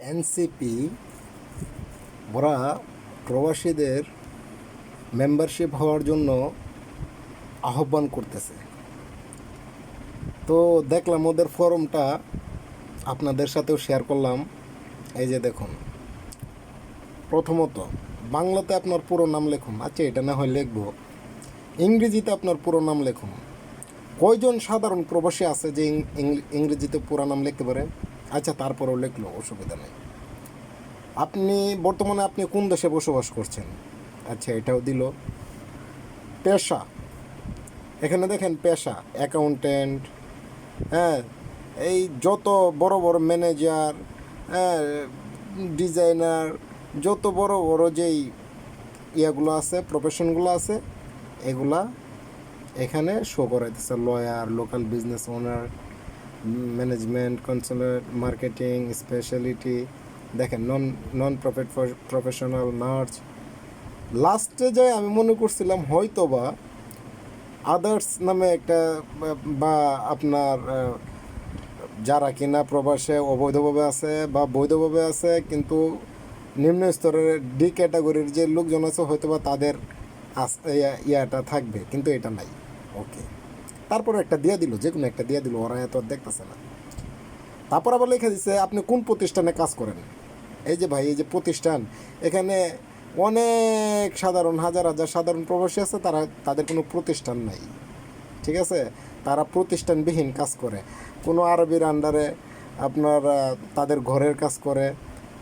NCP ওরা প্রবাসীদের membership হওয়ার জন্য আহ্বান করতেছে। তো দেখলাম ওদের ফরমটা আপনাদের সাথেও শেয়ার করলাম। এই যে দেখুন, প্রথমত বাংলাতে আপনার পুরো নাম লিখুন। আচ্ছা, এটা না হয় লিখবো, ইংরেজিতে আপনার পুরো নাম লিখুন। কয়জন সাধারণ প্রবাসী আছে যে ইংরেজিতে পুরো নাম লিখতে পারে? আচ্ছা, তারপরেও লিখলো, অসুবিধা নেই। বর্তমানে আপনি কোন দেশে বসবাস করছেন? আচ্ছা, এটাও দিল। পেশা, এখানে দেখেন পেশা অ্যাকাউন্টেন্ট, হ্যাঁ, এই যত বড় বড় ম্যানেজার, হ্যাঁ, ডিজাইনার, যত বড় বড় যেই ইয়াগুলো আছে, প্রফেশনগুলো আছে, এগুলা এখানে শো করাইতেছে। Lawyer, local business owner, management, consultant, marketing speciality, দেখেন নন প্রফেশনাল, নার্স। লাস্টে যায় আমি মনে করছিলাম হয়তো বা আদার্স নামে একটা, বা আপনার যারা কিনা প্রবাসে অবৈধভাবে আছে বা বৈধভাবে আছে, কিন্তু নিম্ন স্তরের ডি ক্যাটাগরির যে লোকজন আছে হয়তো বা তাদের ইয়াটা থাকবে, কিন্তু এটা নাই। ওকে, তারপরে একটা দিয়ে দিল, যে কোনো একটা দিয়ে দিল, ওরা এত দেখতেছে না। তারপর আবার লিখে দিচ্ছে আপনি কোন প্রতিষ্ঠানে কাজ করেন। এই যে ভাই, এই যে প্রতিষ্ঠান, এখানে অনেক সাধারণ, হাজার হাজার সাধারণ প্রবাসী আছে, তাদের কোনো প্রতিষ্ঠান নাই। ঠিক আছে, তারা প্রতিষ্ঠানবিহীন কাজ করে, কোনো আরবির আন্ডারে আপনার তাদের ঘরের কাজ করে,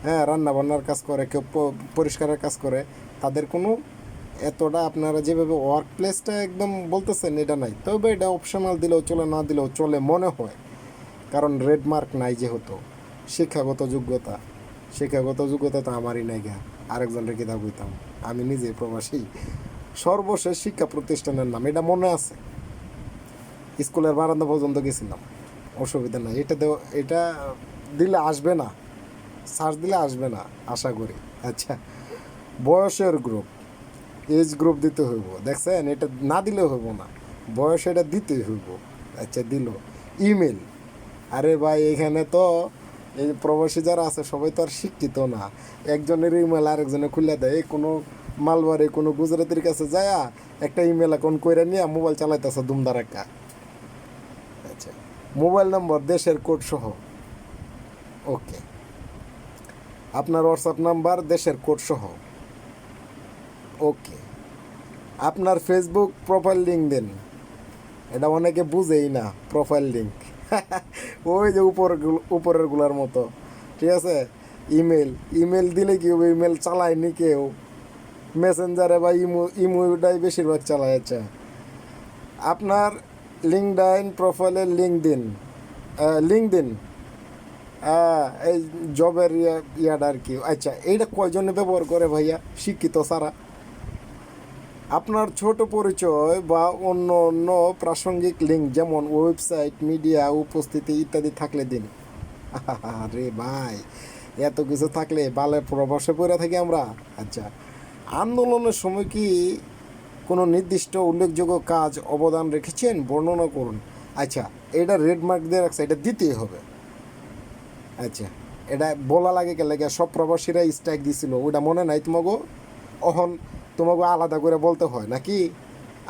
হ্যাঁ, রান্নাবান্নার কাজ করে, কেউ পরিষ্কারের কাজ করে। তাদের কোনো এতটা আপনারা যেভাবে ওয়ার্ক প্লেসটা একদম বলতেছেন এটা নাই। তবে এটা অপশনাল দিলেও চলে, না দিলেও চলে মনে হয়, কারণ রেড মার্ক নাই যেহেতু। শিক্ষাগত যোগ্যতা তো আমারই নাই গা, আরেকজনের কিতাব হইতাম। আমি নিজে প্রবাসী। সর্বশেষ শিক্ষা প্রতিষ্ঠানের নাম এটা মনে আছে, স্কুলের বারান্দা পর্যন্ত গেছিলাম, অসুবিধা নাই। এটা দিলে আসবে না, সার্চ দিলে আসবে না আশা করি। আচ্ছা, বয়সের গ্রুপ, এজ গ্রুপ দিতে হইব, দেখছেন, এটা না দিলে হইব না, বয়স এটা দিতেই হইব। আচ্ছা, দিল। ইমেল, আরে ভাই এখানে তো এই প্রবাসী যারা আছে সবাই তো আর শিক্ষিত না। একজনের ইমেল আরেকজনে খুলে দেয়, কোনো মালবারে কোনো গুজরাতির কাছে যায় একটা ইমেল অ্যাকাউন্ট করে নিয়ে মোবাইল চালাইতেছে দুমদারাক্কা। আচ্ছা, মোবাইল নম্বর দেশের কোড সহ। ওকে, আপনার হোয়াটসঅ্যাপ নাম্বার দেশের কোড সহ। ওকে, আপনার ফেসবুক প্রোফাইল লিঙ্ক দেন। এটা অনেকে বুঝেই না, প্রোফাইল লিঙ্ক ওই যে উপরেরগুলোর মতো। ঠিক আছে, ইমেল দিলে কি হবে? ইমেল চালায়নি কেউ, মেসেঞ্জারে বা ইমোটাই বেশিরভাগ চালায়। আচ্ছা, আপনার লিঙ্কডইন প্রোফাইলের লিঙ্ক দিন, এই জবের ইয়াটা আর কি। আচ্ছা, এইটা কয়জনে ব্যবহার করে ভাইয়া শিক্ষিত সারা? আপনার ছোট পরিচয় বা অন্য অন্য প্রাসঙ্গিক লিঙ্ক, যেমন ওয়েবসাইট, মিডিয়া উপস্থিতি ইত্যাদি থাকলে দিন। আরে ভাই, এত কিছু থাকলে বালের প্রবাসে পড়ে থাকি আমরা। আচ্ছা, আন্দোলনের সময় কি কোনো নির্দিষ্ট উল্লেখযোগ্য কাজ অবদান রেখেছেন? বর্ণনা করুন। আচ্ছা, এটা রেড মার্ক দিয়ে রাখছে, এটা দিতেই হবে। আচ্ছা, এটা বলা লাগে কে লাগে? সব প্রবাসীরা স্ট্রাইক দিছিল, ওটা মনে নাই তোমাকে? অহন তোমাকে আলাদা করে বলতে হয় নাকি?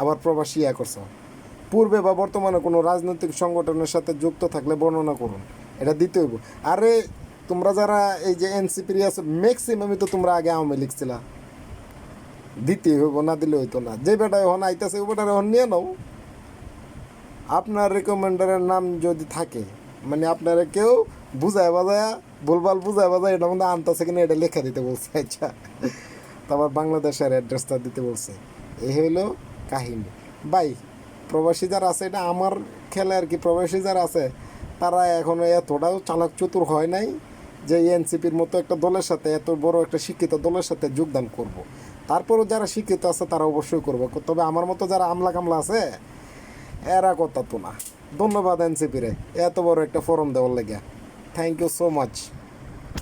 আবার প্রবাসী করছো, পূর্বে বা বর্তমানে কোনো রাজনৈতিক সংগঠনের সাথে যুক্ত থাকলে বর্ণনা করুন, এটা দিতে হইব। আরে তোমরা যারা এই যে এনসিপি আছে, ম্যাক্সিমামই তো তোমরা আগে আওয়ামী লীগ ছিলা, দিতেই হইব, না দিলে হইতো না। যে বেটা এখন আইতেছে ও বেটার এখন নিয়ে নাও। আপনার রেকমেন্ডারের নাম যদি থাকে, মানে আপনারা কেউ বুঝায় বাজায় এটা মধ্যে আনতেছে কিনা এটা লেখা দিতে বলছে। আচ্ছা, তারপর বাংলাদেশের অ্যাড্রেসটা দিতে বলছে। এই হইলো কাহিনী ভাই। প্রবাসী যারা আছে, এটা আমার খেলে আর কি, প্রবাসী যারা আছে তারা এখনও এতটাও চালাক চতুর হয় নাই যে এনসিপির মতো একটা দলের সাথে, এত বড় একটা শিক্ষিত দলের সাথে যোগদান করব। তারপরও যারা শিক্ষিত আছে তারা অবশ্যই করবে, তবে আমার মতো যারা আমলা কামলা আছে এরা কথা তো না। ধন্যবাদ এনসিপিরে এত বড় একটা ফোরাম দেওয়ার লেগে। Thank you so much.